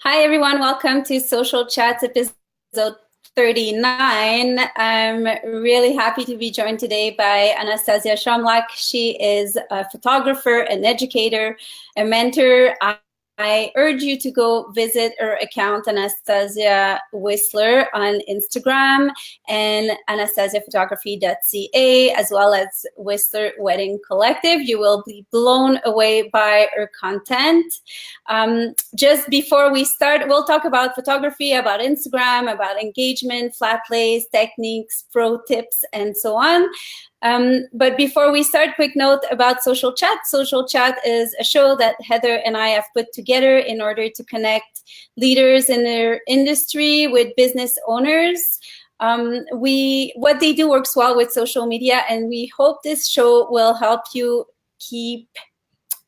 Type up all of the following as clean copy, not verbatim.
Hi, everyone. Welcome to Social Chats episode 39. I'm really happy to be joined today by Anastasia Chomlack. She is a photographer, an educator, a mentor. I urge you to go visit her account, Anastasia Whistler, on Instagram and anastasiaphotography.ca, as well as Whistler Wedding Collective. You will be blown away by her content. Just before we start, we'll talk about photography, about Instagram, about engagement, flat lays, techniques, pro tips, and so on. But before we start, quick note about Social Chat. Social Chat is a show that Heather and I have put together in order to connect leaders in their industry with business owners. What they do works well with social media, and we hope this show will help you keep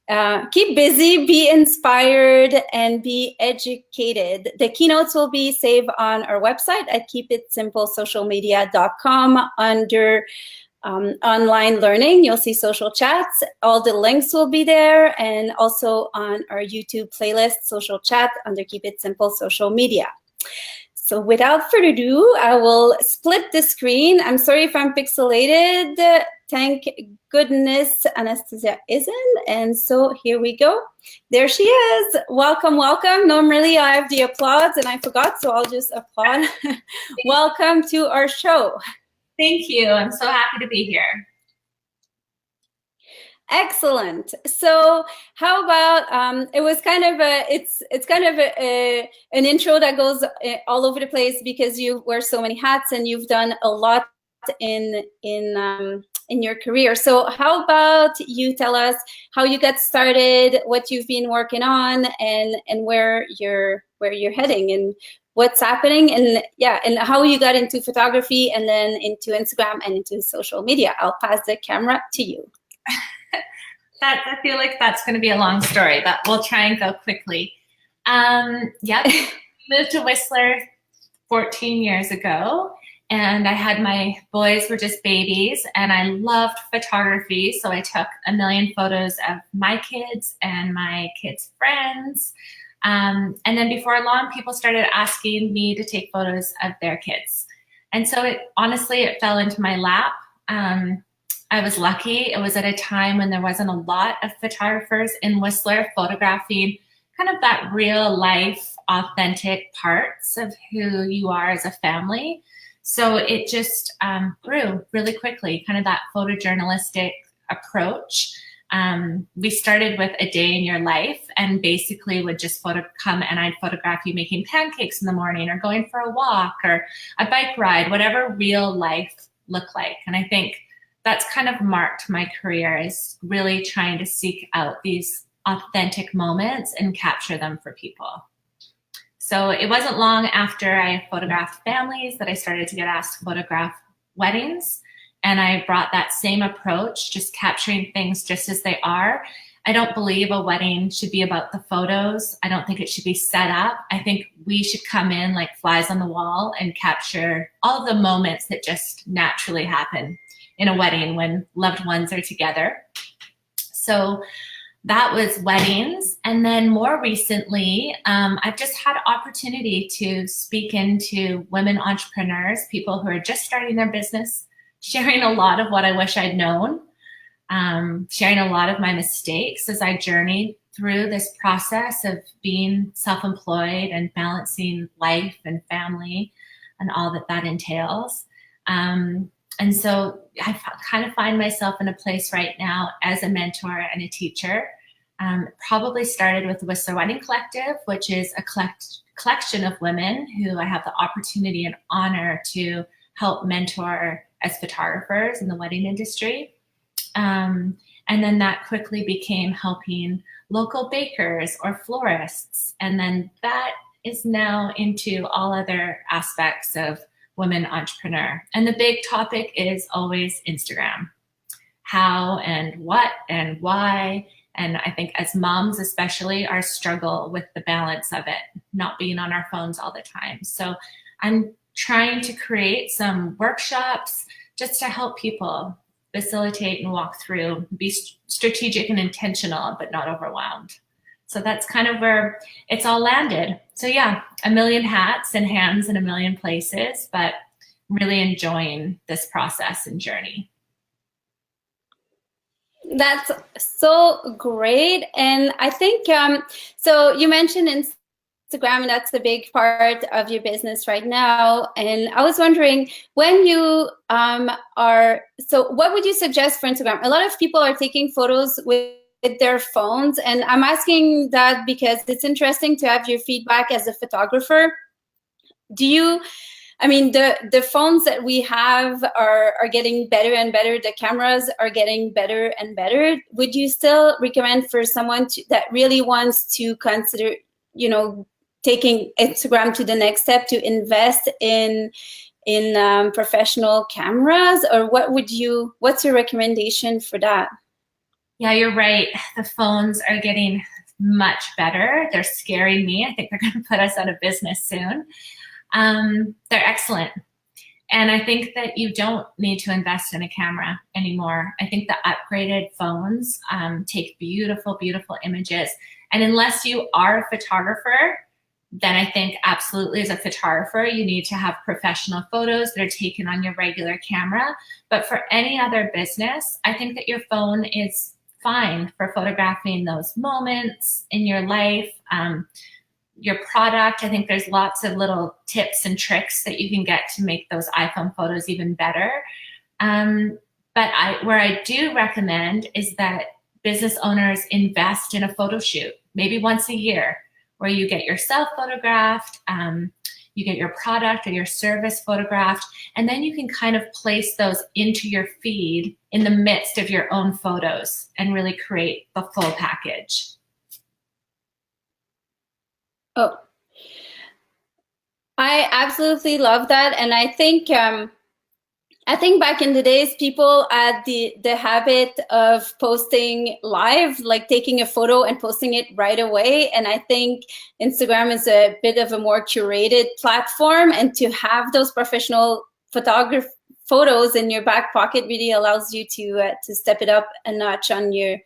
busy, be inspired, and be educated. The keynotes will be saved on our website at keepitsimplesocialmedia.com under online learning. You'll see social chats. All the links will be there, and also on our YouTube playlist, social chat under Keep It Simple Social Media. So without further ado, I will split the screen. I'm sorry if I'm pixelated. Thank goodness Anastasia isn't. And so here we go. There she is. Welcome, welcome. Normally I have the applause and I forgot, so I'll just applaud. Welcome to our show. Thank you. I'm so happy to be here. Excellent. So how about it was kind of an intro that goes all over the place because you wear so many hats and you've done a lot in your career. So how about you tell us how you got started, what you've been working on, and where you're heading and what's happening, and how you got into photography and then into Instagram and into social media. I'll pass the camera to you. I feel like that's going to be a long story, but we'll try and go quickly. Moved to Whistler 14 years ago, and I had my boys were just babies, and I loved photography, so I took a million photos of my kids and my kids' friends. And then before long, people started asking me to take photos of their kids. And so it fell into my lap. I was lucky. It was at a time when there wasn't a lot of photographers in Whistler photographing kind of that real life, authentic parts of who you are as a family. So it just grew really quickly, kind of that photojournalistic approach. We started with a day in your life and basically would just come and I'd photograph you making pancakes in the morning or going for a walk or a bike ride, whatever real life looked like. And I think that's kind of marked my career, is really trying to seek out these authentic moments and capture them for people. So it wasn't long after I photographed families that I started to get asked to photograph weddings. And I brought that same approach, just capturing things just as they are. I don't believe a wedding should be about the photos. I don't think it should be set up. I think we should come in like flies on the wall and capture all of the moments that just naturally happen in a wedding when loved ones are together. So that was weddings. And then more recently, I've just had opportunity to speak into women entrepreneurs, people who are just starting their business, sharing a lot of what I wish I'd known, sharing a lot of my mistakes as I journeyed through this process of being self-employed and balancing life and family and all that entails. And so I kind of find myself in a place right now as a mentor and a teacher. Probably started with the Whistler Wedding Collective, which is a collection of women who I have the opportunity and honor to help mentor as photographers in the wedding industry. And then that quickly became helping local bakers or florists. And then that is now into all other aspects of women entrepreneur. And the big topic is always Instagram. How and what and why. And I think as moms especially, our struggle with the balance of it, not being on our phones all the time. So I'm trying to create some workshops just to help people facilitate and walk through, be strategic and intentional, but not overwhelmed. So that's kind of where it's all landed. So yeah, a million hats and hands in a million places, but really enjoying this process and journey. That's so great. And I think, so you mentioned Instagram, and that's a big part of your business right now. And I was wondering, when you so what would you suggest for Instagram? A lot of people are taking photos with their phones, and I'm asking that because it's interesting to have your feedback as a photographer. Do you, I mean, the phones that we have are getting better and better. The cameras are getting better and better. Would you still recommend for someone that really wants to consider, you know, taking Instagram to the next step, to invest in professional cameras? Or what's your recommendation for that? Yeah, you're right. The phones are getting much better. They're scaring me. I think they're going to put us out of business soon. They're excellent. And I think that you don't need to invest in a camera anymore. I think the upgraded phones take beautiful, beautiful images. And unless you are a photographer, then I think absolutely as a photographer, you need to have professional photos that are taken on your regular camera. But for any other business, I think that your phone is fine for photographing those moments in your life. Your product, I think there's lots of little tips and tricks that you can get to make those iPhone photos even better. But where I do recommend is that business owners invest in a photo shoot, maybe once a year, where you get yourself photographed, you get your product or your service photographed, and then you can kind of place those into your feed in the midst of your own photos and really create the full package. Oh, I absolutely love that. And I think back in the days, people had the habit of posting live, like taking a photo and posting it right away. And I think Instagram is a bit of a more curated platform, and to have those professional photos in your back pocket really allows you to step it up a notch on your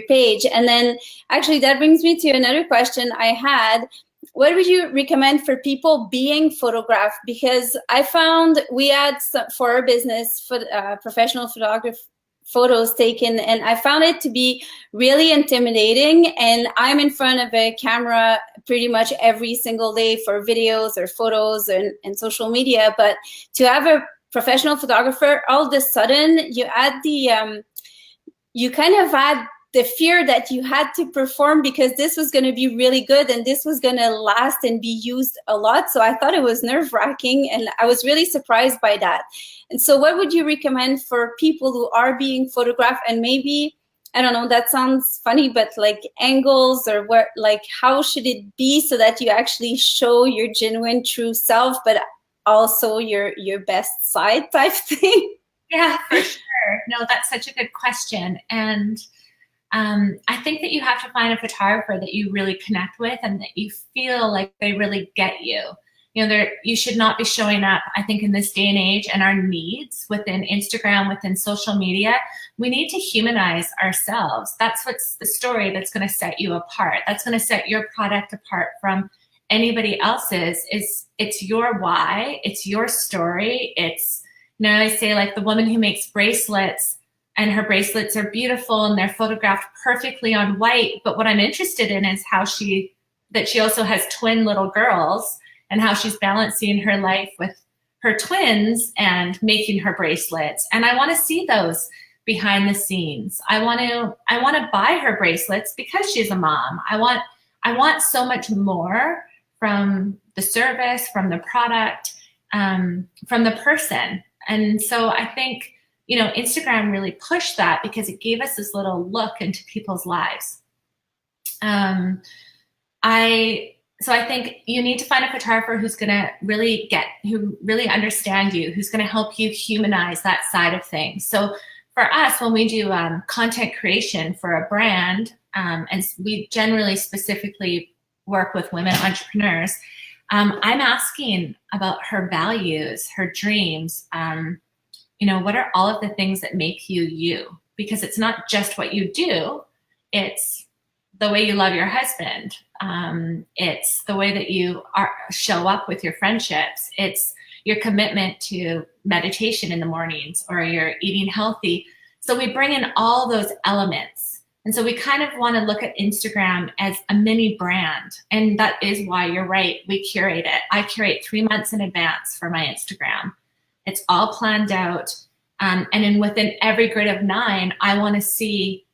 page. And then actually that brings me to another question I had. What would you recommend for people being photographed? Because I found we had for our business for professional photography photos taken, and I found it to be really intimidating. And I'm in front of a camera pretty much every single day for videos or photos and social media. But to have a professional photographer, all of a sudden you add you kind of add the fear that you had to perform, because this was going to be really good and this was going to last and be used a lot. So I thought it was nerve-wracking, and I was really surprised by that. And so what would you recommend for people who are being photographed, and maybe, I don't know, that sounds funny, but like angles or what, like how should it be so that you actually show your genuine true self, but also your best side type thing? Yeah, for sure. No, that's such a good question. And I think that you have to find a photographer that you really connect with and that you feel like they really get you. You know, you should not be showing up, I think, in this day and age and our needs within Instagram, within social media. We need to humanize ourselves. That's what's the story that's going to set you apart. That's going to set your product apart from anybody else's. It's your why. It's your story. It's, you know, I say, like, the woman who makes bracelets, and her bracelets are beautiful and they're photographed perfectly on white. But what I'm interested in is that she also has twin little girls, and how she's balancing her life with her twins and making her bracelets. And I want to see those behind the scenes. I want to buy her bracelets because she's a mom. I want so much more from the service, from the product, from the person. And so I think, you know, Instagram really pushed that because it gave us this little look into people's lives. So I think you need to find a photographer who's going to who really understand you, who's going to help you humanize that side of things. So for us, when we do content creation for a brand, and we generally specifically work with women entrepreneurs, I'm asking about her values, her dreams. You know, what are all of the things that make you you? Because it's not just what you do, it's the way you love your husband. It's the way that you show up with your friendships. It's your commitment to meditation in the mornings, or you're eating healthy. So we bring in all those elements. And so we kind of want to look at Instagram as a mini brand. And that is why you're right, we curate it. I curate 3 months in advance for my Instagram. It's all planned out. And then within every grid of 9, I want to see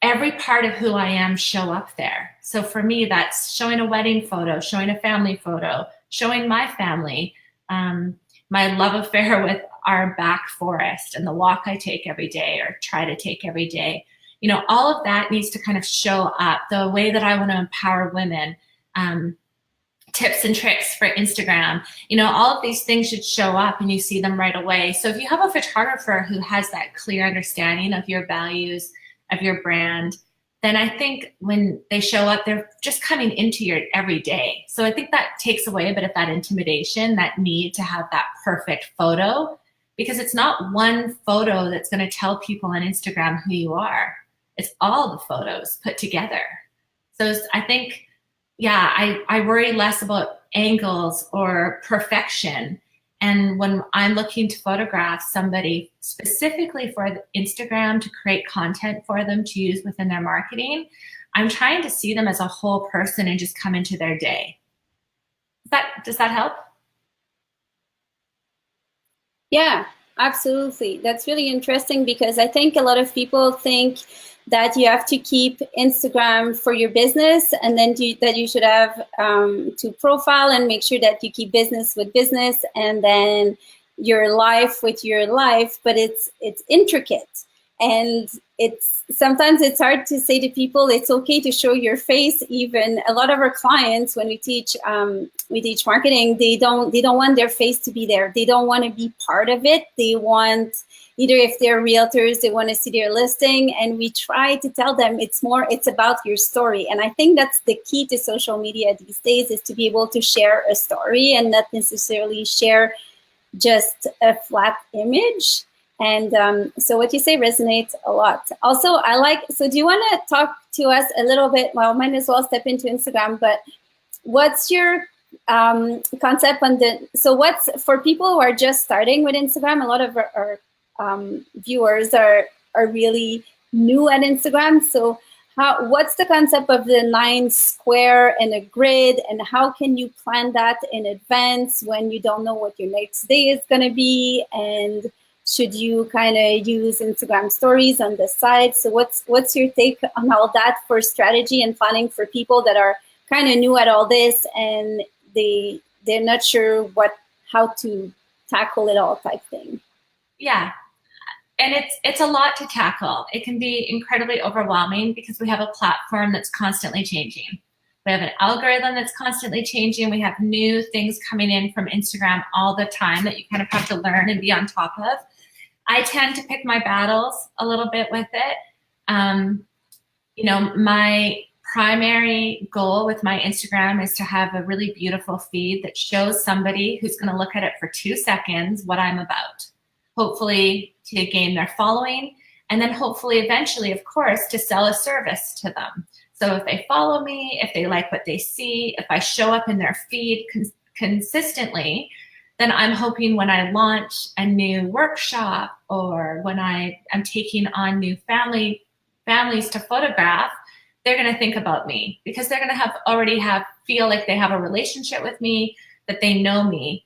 every part of who I am show up there. So for me, that's showing a wedding photo, showing a family photo, showing my family, my love affair with our back forest and the walk I take every day or try to take every day. You know, all of that needs to kind of show up. The way that I want to empower women, tips and tricks for Instagram, you know, all of these things should show up and you see them right away. So if you have a photographer who has that clear understanding of your values, of your brand, then I think when they show up, they're just coming into your everyday. So I think that takes away a bit of that intimidation, that need to have that perfect photo, because it's not one photo that's going to tell people on Instagram who you are. It's all the photos put together. So I think, yeah, I worry less about angles or perfection. And when I'm looking to photograph somebody specifically for Instagram to create content for them to use within their marketing, I'm trying to see them as a whole person and just come into their day. Does that help? Yeah, absolutely. That's really interesting, because I think a lot of people think that you have to keep Instagram for your business, and then that you should have to profile and make sure that you keep business with business, and then your life with your life. But it's intricate, and sometimes it's hard to say to people it's okay to show your face. Even a lot of our clients, when we teach marketing, they don't want their face to be there. They don't want to be part of it. They want, either if they're realtors, they want to see their listing, and we try to tell them it's about your story. And I think that's the key to social media these days, is to be able to share a story and not necessarily share just a flat image. And so what you say resonates a lot. Also, so do you want to talk to us a little bit? Well, might as well step into Instagram, but what's your concept on what's for people who are just starting with Instagram? A lot of our viewers are really new at Instagram. So what's the concept of the 9 square and a grid, and how can you plan that in advance when you don't know what your next day is going to be? And should you kind of use Instagram stories on the side? So what's your take on all that for strategy and planning for people that are kind of new at all this, and they're not sure how to tackle it all type thing? Yeah. And it's a lot to tackle. It can be incredibly overwhelming because we have a platform that's constantly changing. We have an algorithm that's constantly changing. We have new things coming in from Instagram all the time that you kind of have to learn and be on top of. I tend to pick my battles a little bit with it. You know, my primary goal with my Instagram is to have a really beautiful feed that shows somebody who's going to look at it for 2 seconds what I'm about. Hopefully to gain their following, and then hopefully eventually, of course, to sell a service to them. So if they follow me, if they like what they see, if I show up in their feed consistently, then I'm hoping when I launch a new workshop, or when I am taking on new families to photograph, they're going to think about me, because they're going to feel like they have a relationship with me, that they know me.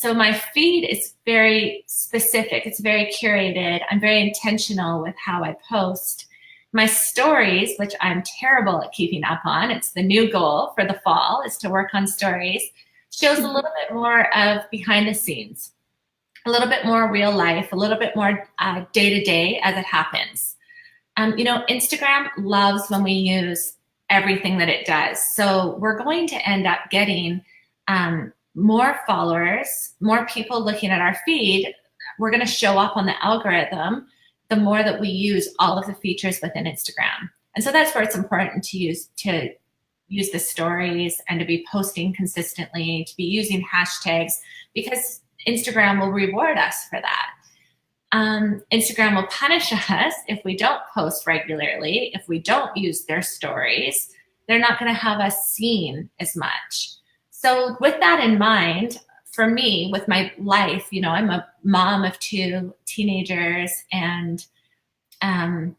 So my feed is very specific. It's very curated. I'm very intentional with how I post. My stories, which I'm terrible at keeping up on, it's the new goal for the fall, is to work on stories, shows a little bit more of behind the scenes, a little bit more real life, a little bit more day-to-day as it happens. You know, Instagram loves when we use everything that it does. So we're going to end up getting more followers, more people looking at our feed. We're going to show up on the algorithm the more that we use all of the features within Instagram. And so that's where it's important to use the stories, and to be posting consistently, to be using hashtags, because Instagram will reward us for that. Instagram will punish us if we don't post regularly, if we don't use their stories. They're not going to have us seen as much. So with that in mind, for me, with my life, you know, I'm a mom of 2 teenagers, and I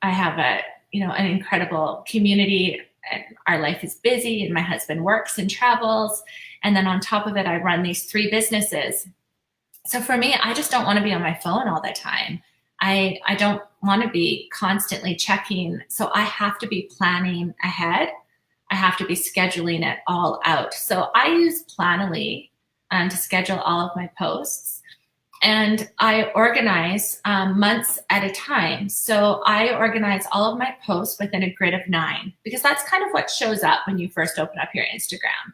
have a, you know, an incredible community, and our life is busy, and my husband works and travels. And then on top of it, I run these 3 businesses. So for me, I just don't want to be on my phone all the time. I don't want to be constantly checking. So I have to be planning ahead. I have to be scheduling it all out. So I use Planoly to schedule all of my posts. And I organize months at a time. So I organize all of my posts within a grid of 9, because that's kind of what shows up when you first open up your Instagram.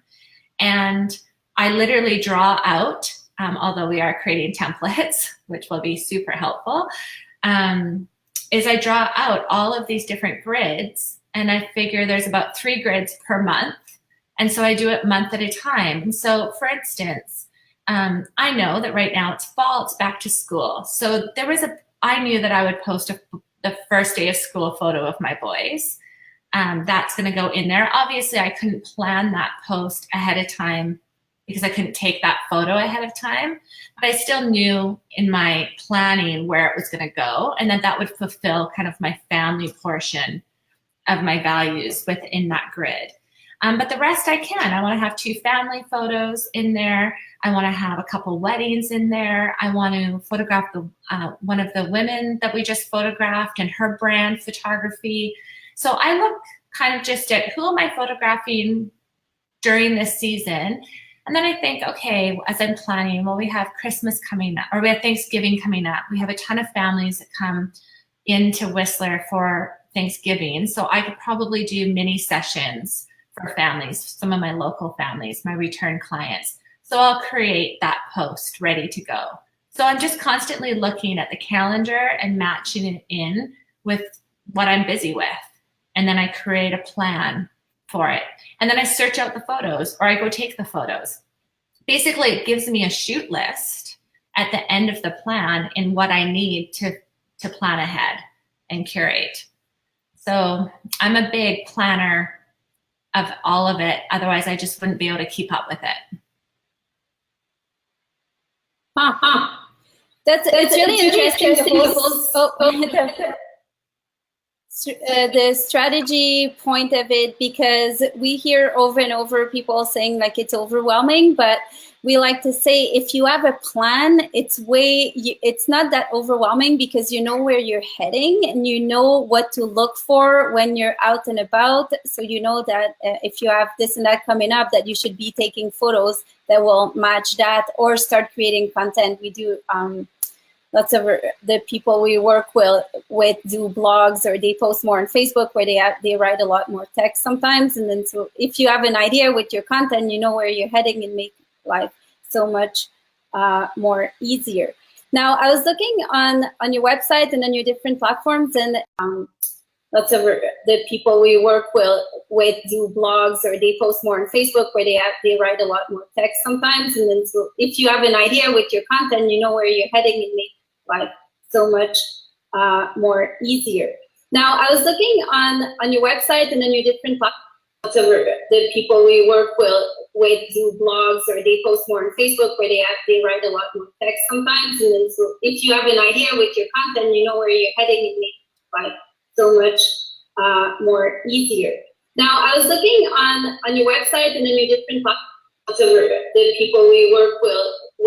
And I literally draw out, although we are creating templates, which will be super helpful, is I draw out all of these different grids, and I figure there's about 3 grids per month. And so I do it month at a time. And so for instance, I know that right now it's fall, it's back to school. So I knew that I would post the first day of school photo of my boys. That's going to go in there. Obviously, I couldn't plan that post ahead of time because I couldn't take that photo ahead of time. But I still knew in my planning where it was going to go, and that would fulfill kind of my family portion of my values within that grid. But the rest I can. I want to have 2 family photos in there. I want to have a couple weddings in there. I want to photograph one of the women that we just photographed and her brand photography. So I look kind of just at who am I photographing during this season. And then I think, okay, as I'm planning, well, we have Christmas coming up, or we have Thanksgiving coming up. We have a ton of families that come into Whistler for Thanksgiving. So I could probably do mini sessions for families, some of my local families, my return clients. So I'll create that post ready to go. So I'm just constantly looking at the calendar and matching it in with what I'm busy with. And then I create a plan for it. And then I search out the photos, or I go take the photos. Basically, it gives me a shoot list at the end of the plan in what I need to plan ahead and curate. So I'm a big planner of all of it. Otherwise, I just wouldn't be able to keep up with it. It's really interesting. The strategy point of it, because we hear over and over people saying like it's overwhelming, but we like to say if you have a plan, it's not that overwhelming, because you know where you're heading and you know what to look for when you're out and about. So you know that if you have this and that coming up, that you should be taking photos that will match that, or start creating content. We do lots of the people we work with do blogs, or they post more on Facebook, where they write a lot more text sometimes. And then so if you have an idea with your content, you know where you're heading, and make life so much more easier. Now, I was looking on your website and on your different platforms, and lots of the people we work with do blogs, or they post more on Facebook, where they write a lot more text sometimes. And then so if you have an idea with your content, you know where you're heading, and make life so much more easier. Now, I was looking on your website and on your different platforms. The people we work with do blogs, or they post more on Facebook, where they write a lot more text sometimes. And then so if you have an idea with your content, you know where you're heading, and make life so much more easier. Now, I was looking on your website and on your different platforms. The people we work with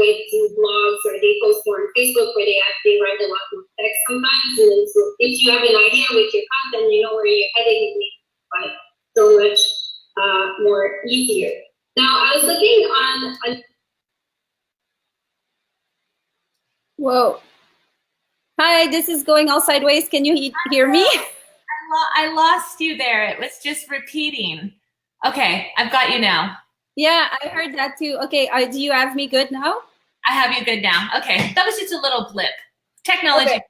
do blogs, or they post more on Facebook, where they write a lot more text sometimes. And then so if you have an idea with your content, you know where you're heading, and make life so much more easier. Now, I was looking on Whoa. Hi, this is going all sideways. Can you hear me? I lost you there. It was just repeating. Okay, I've got you now. Yeah, I heard that too. Okay, do you have me good now? I have you good now. Okay, that was just a little blip. Technology.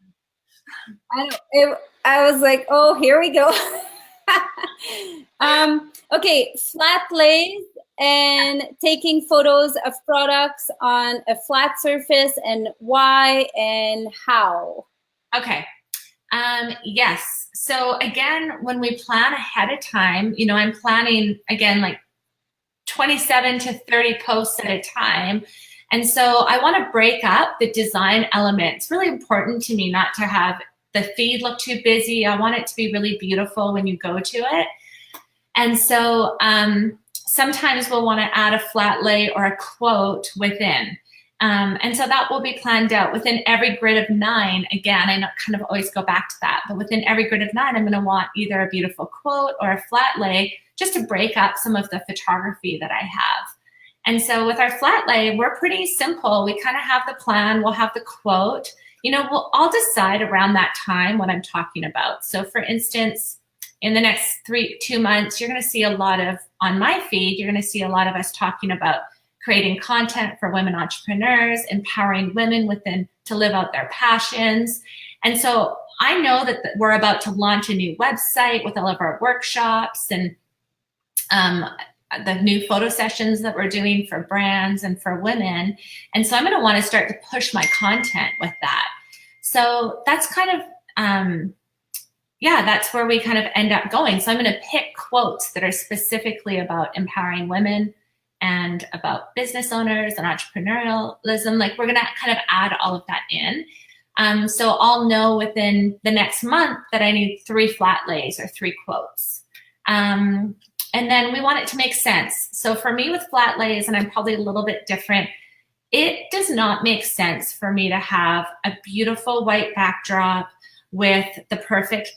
Okay. I was like, oh, here we go. Okay, flat lays and taking photos of products on a flat surface, and why and how? Okay. Yes. So again, when we plan ahead of time, you know, I'm planning again, like 27 to 30 posts at a time. And so I want to break up the design element. It's really important to me not to have the feed look too busy. I want it to be really beautiful when you go to it. And so sometimes we'll want to add a flat lay or a quote within. And so that will be planned out within every grid of 9. Again, I kind of always go back to that, but within every grid of 9, I'm going to want either a beautiful quote or a flat lay just to break up some of the photography that I have. And so with our flat lay, we're pretty simple. We kind of have the plan, we'll have the quote, you know, we'll all decide around that time what I'm talking about. So for instance, in the next 2 months, you're going to see a lot of, on my feed, you're going to see a lot of us talking about creating content for women entrepreneurs, empowering women within to live out their passions. And so I know that we're about to launch a new website with all of our workshops and the new photo sessions that we're doing for brands and for women. And so I'm going to want to start to push my content with that. So that's kind of, yeah, that's where we kind of end up going. So I'm going to pick quotes that are specifically about empowering women and about business owners and entrepreneurialism. Like we're going to kind of add all of that in. So I'll know within the next month that I need 3 flat lays or 3 quotes. And then we want it to make sense. So for me with flat lays, and I'm probably a little bit different, it does not make sense for me to have a beautiful white backdrop with the perfect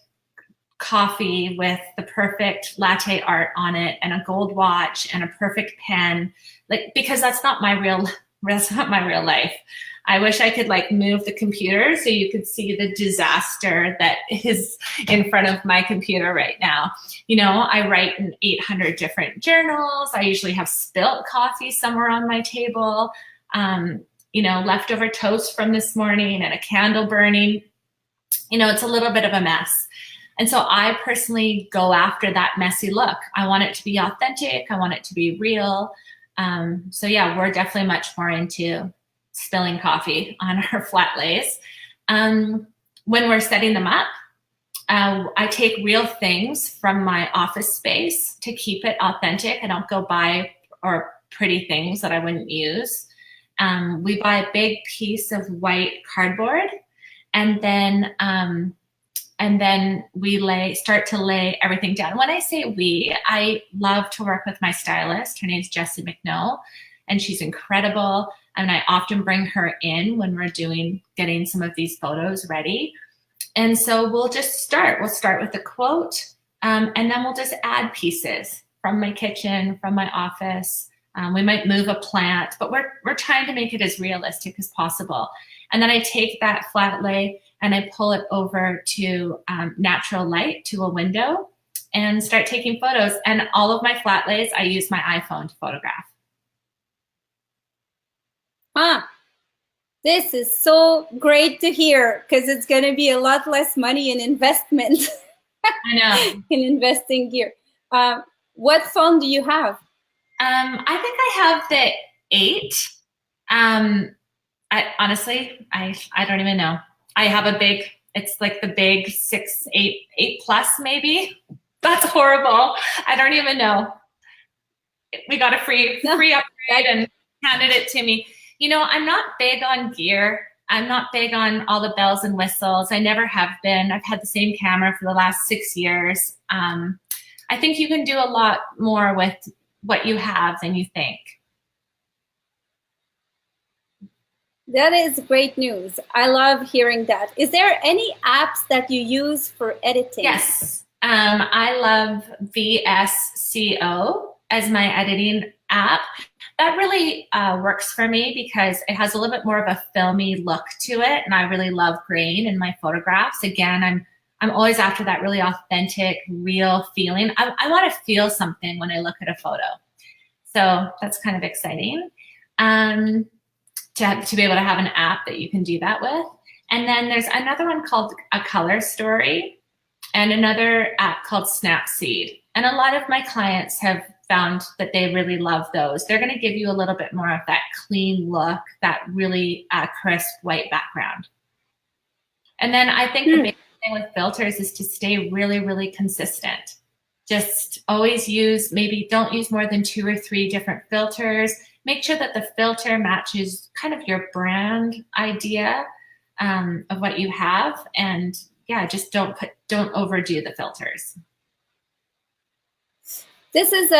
coffee with the perfect latte art on it and a gold watch and a perfect pen, like, because that's not my real life. I wish I could like move the computer so you could see the disaster that is in front of my computer right now. You know, I write in 800 different journals. I usually have spilt coffee somewhere on my table, you know, leftover toast from this morning and a candle burning. You know, it's a little bit of a mess. And so I personally go after that messy look. I want it to be authentic. I want it to be real. So yeah, we're definitely much more into spilling coffee on our flat lays. When we're setting them up, I take real things from my office space to keep it authentic. I don't go buy or pretty things that I wouldn't use. We buy a big piece of white cardboard, and then we start to lay everything down. When I say we, I love to work with my stylist. Her name's Jessie McNoll, and she's incredible. And I often bring her in when we're getting some of these photos ready. And so we'll just start. We'll start with the quote, and then we'll just add pieces from my kitchen, from my office. We might move a plant, but we're trying to make it as realistic as possible. And then I take that flat lay and I pull it over to natural light, to a window, and start taking photos. And all of my flat lays, I use my iPhone to photograph. This is so great to hear, because it's going to be a lot less money in investment. I know. In investing gear. What phone do you have? I think I have the 8. I don't even know. I have a big, it's like the big 6, 8 plus maybe. That's horrible. I don't even know. We got a free upgrade and handed it to me. You know, I'm not big on gear. I'm not big on all the bells and whistles. I never have been. I've had the same camera for the last 6 years. I think you can do a lot more with what you have than you think. That is great news. I love hearing that. Is there any apps that you use for editing? Yes. I love VSCO as my editing app. That really works for me because it has a little bit more of a filmy look to it, and I really love grain in my photographs. Again, I'm always after that really authentic, real feeling. I want to feel something when I look at a photo. So that's kind of exciting to be able to have an app that you can do that with. And then there's another one called A Color Story and another app called Snapseed. And a lot of my clients have found that they really love those. They're going to give you a little bit more of that clean look, that really crisp white background. And then I think the big thing with filters is to stay really, really consistent. Just always use, maybe don't use more than 2 or 3 different filters. Make sure that the filter matches kind of your brand idea of what you have. And yeah, just don't overdo the filters. This is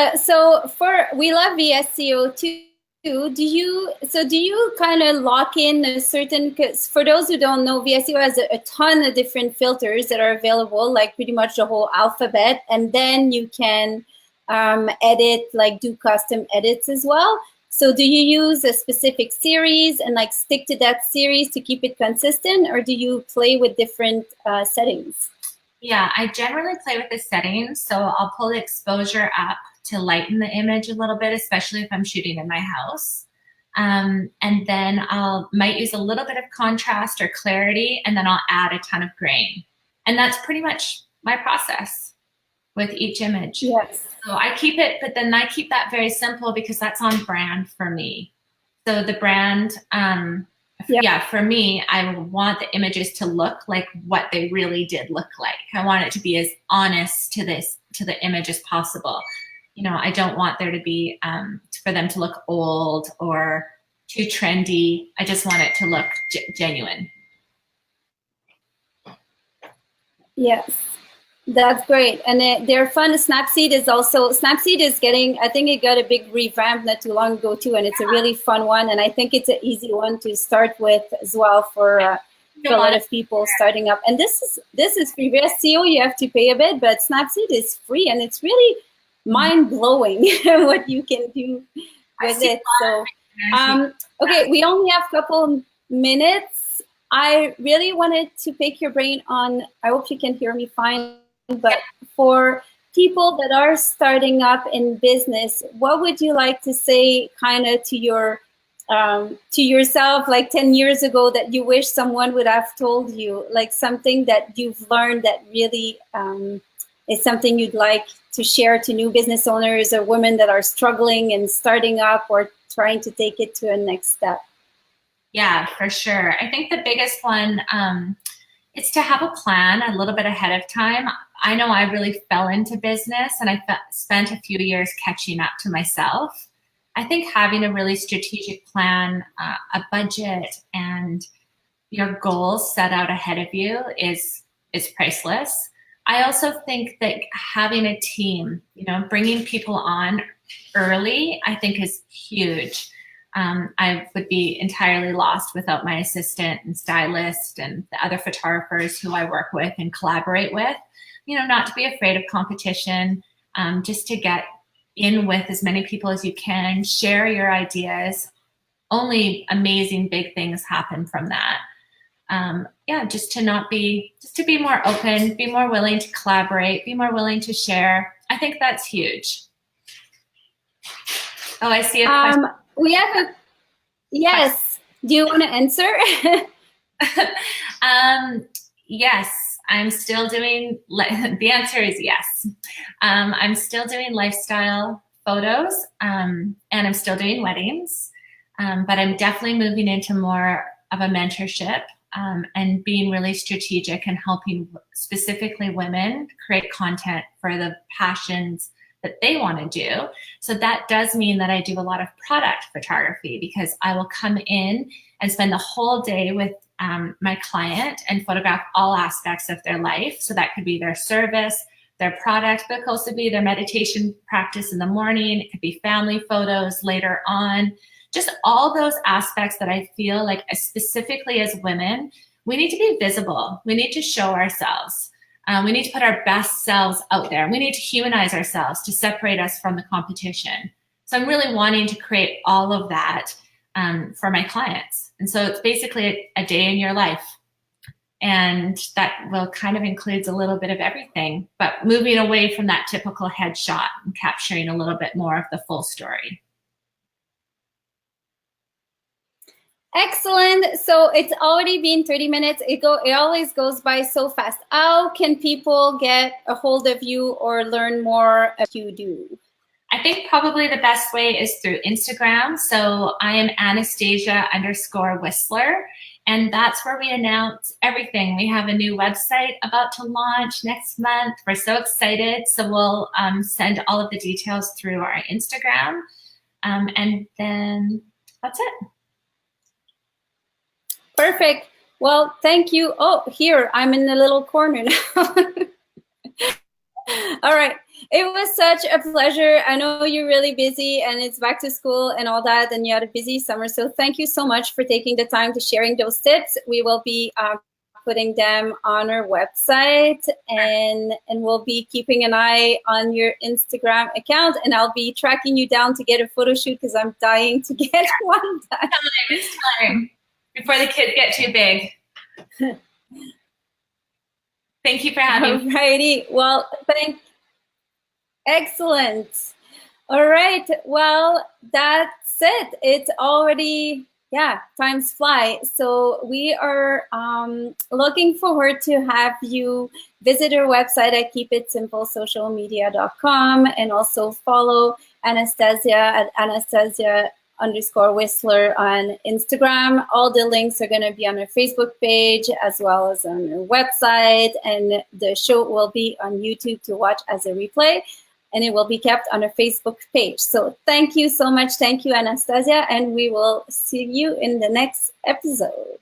we love VSEO too. Do you kind of lock in a certain, because for those who don't know, VSEO has a ton of different filters that are available, like pretty much the whole alphabet, and then you can edit, like do custom edits as well. So do you use a specific series and like stick to that series to keep it consistent, or do you play with different settings? Yeah, I generally play with the settings. So I'll pull the exposure up to lighten the image a little bit, especially if I'm shooting in my house. And then might use a little bit of contrast or clarity, and then I'll add a ton of grain. And that's pretty much my process with each image. Yes. So I keep it, but then I keep that very simple because that's on brand for me. So the brand, yeah, for me, I want the images to look like what they really did look like. I want it to be as honest to the image as possible. You know, I don't want there to be, for them to look old or too trendy. I just want it to look genuine. Yes, that's great. And they're fun. Snapseed is getting, I think it got a big revamp not too long ago too, and it's a really fun one. And I think it's an easy one to start with as well for a lot of people starting up. And this is free. SEO, you have to pay a bit, but Snapseed is free, and it's really mind-blowing what you can do with it. So okay, we only have a couple minutes. I really wanted to pick your brain on, I hope you can hear me fine, but for people that are starting up in business, what would you like to say kind of to yourself like 10 years ago that you wish someone would have told you, like something that you've learned that really is something you'd like to share to new business owners or women that are struggling and starting up or trying to take it to a next step? Yeah, for sure. I think the biggest one is to have a plan a little bit ahead of time. I know I really fell into business, and I spent a few years catching up to myself. I think having a really strategic plan, a budget, and your goals set out ahead of you is priceless. I also think that having a team, you know, bringing people on early, I think is huge. I would be entirely lost without my assistant and stylist and the other photographers who I work with and collaborate with. You know, not to be afraid of competition, just to get in with as many people as you can, share your ideas. Only amazing big things happen from that. Yeah, just to be more open, be more willing to collaborate, be more willing to share. I think that's huge. Oh, I see a question. We have yes. Do you want to answer? Yes, I'm still doing, the answer is yes. I'm still doing lifestyle photos, and I'm still doing weddings, but I'm definitely moving into more of a mentorship, and being really strategic and helping specifically women create content for the passions that they want to do. So that does mean that I do a lot of product photography, because I will come in and spend the whole day with my client and photograph all aspects of their life. So that could be their service, their product, but it could also be their meditation practice in the morning. It could be family photos later on. Just all those aspects that I feel like, specifically as women, we need to be visible. We need to show ourselves. We need to put our best selves out there. We need to humanize ourselves to separate us from the competition. So I'm really wanting to create all of that for my clients. And so it's basically a day in your life. And that will kind of includes a little bit of everything, but moving away from that typical headshot and capturing a little bit more of the full story. Excellent. So it's already been 30 minutes. It always goes by so fast. How can people get a hold of you or learn more of what you do? I think probably the best way is through Instagram. So I am Anastasia_Whistler, and that's where we announce everything. We have a new website about to launch next month. We're so excited. So we'll send all of the details through our Instagram. And then that's it. Perfect. Well, thank you. Oh, here, I'm in the little corner now. All right. It was such a pleasure. I know you're really busy and it's back to school and all that, and you had a busy summer. So thank you so much for taking the time to sharing those tips. We will be putting them on our website, and we'll be keeping an eye on your Instagram account, and I'll be tracking you down to get a photo shoot because I'm dying to get one done. It's time before the kids get too big. Thank you for having me. Alrighty. Well, excellent. All right. Well, that's it. It's already, yeah, times fly. So we are looking forward to have you visit our website at keepitsimplesocialmedia.com, and also follow Anastasia at Anastasia_Whistler on Instagram. All the links are going to be on our Facebook page as well as on our website, and the show will be on YouTube to watch as a replay, and it will be kept on our Facebook page. So thank you so much. Thank you, Anastasia, and we will see you in the next episode.